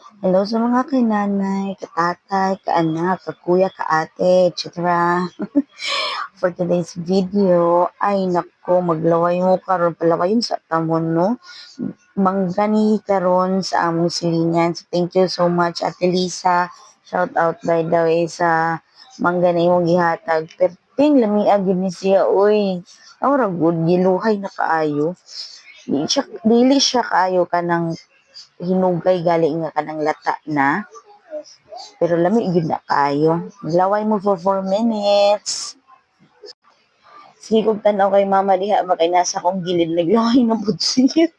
Hello sa mga kinanay, katatay, kaanak, kakuya, kaate, etc. For today's video, ay nako, maglaway mo karon palawayon sa tamon, no? Manggani karon sa among silingan. So, thank you so much, Ate Lisa. Shout out by the way sa manggani mong gihatag. Perting lamiag yun ni siya, uy. Aura good, giluhay na kaayo. Dili siya kaayo ka ng hinugay gali nga kanang lata na. Pero lami gyud na kayo. Laway mo for 4 minutes. Sige kog tanaw kay mama diha ba kay nasa akong gilid naglaway na pud siya.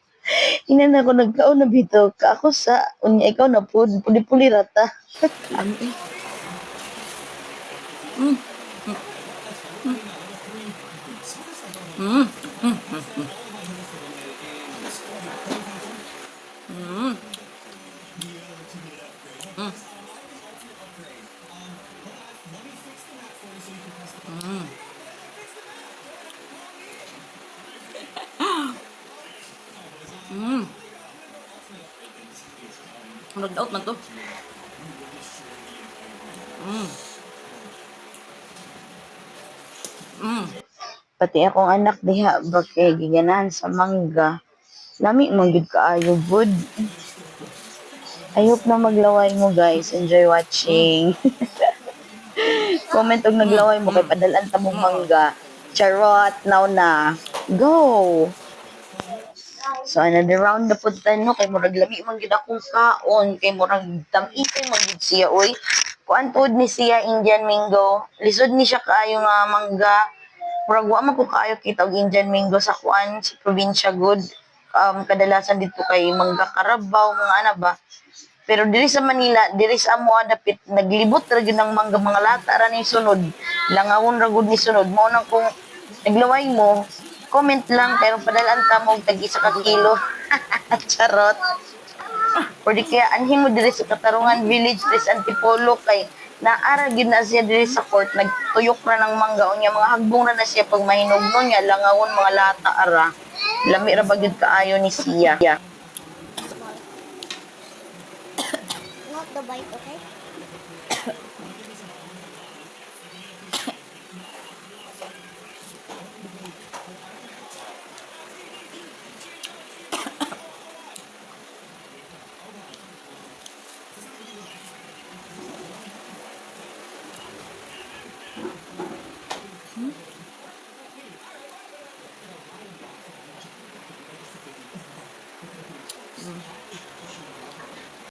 Inan ako nagkaon na bitaw ka ako sa unya ikaw na pud puli-puli rata. Ano eh? Mm, mm, mm, mm, mm. Mm. Nag-out man to. Mm, mm. Pati akong anak diha ba kay giganahan sa mangga. Lami man gyud kaayo bud. I hope na maglaway mo guys. Enjoy watching. Comment og naglaway mo kay padalan ta mong mangga. Charot, now na. Go! So another round na pud no kay murag lami man gid akong kaon kay murag tam-ipay man gid siya oy. Kuan pod ni siya Indian mango. Lisod ni siya kaayo nga mangga. Murag wa man ko kaayo kita og Indian mango sa kuan sa probinsya good. Kadalasan dito kay mangga Carabao mga ana ba. Pero diri sa Manila, diri sa amo dapit naglibot ra gyud ng mangga mga lata ra ni sunod. Langawon ra gud ni sunod. Mao nang kung naglaway mo, comment lang pero padalaan ta mo og tag isa ka kilo. Charot. Or di kaya anhin mo diri sa Katarungan Village, diri sa Antipolo kay naara gyud na siya diri sa court nagtuyok ra ng mangga unya mga hagbong ra na siya pag mahinugno niya langawon mga lata ara. Lami ra ba gyud kaayo ni siya. Not the bite, okay?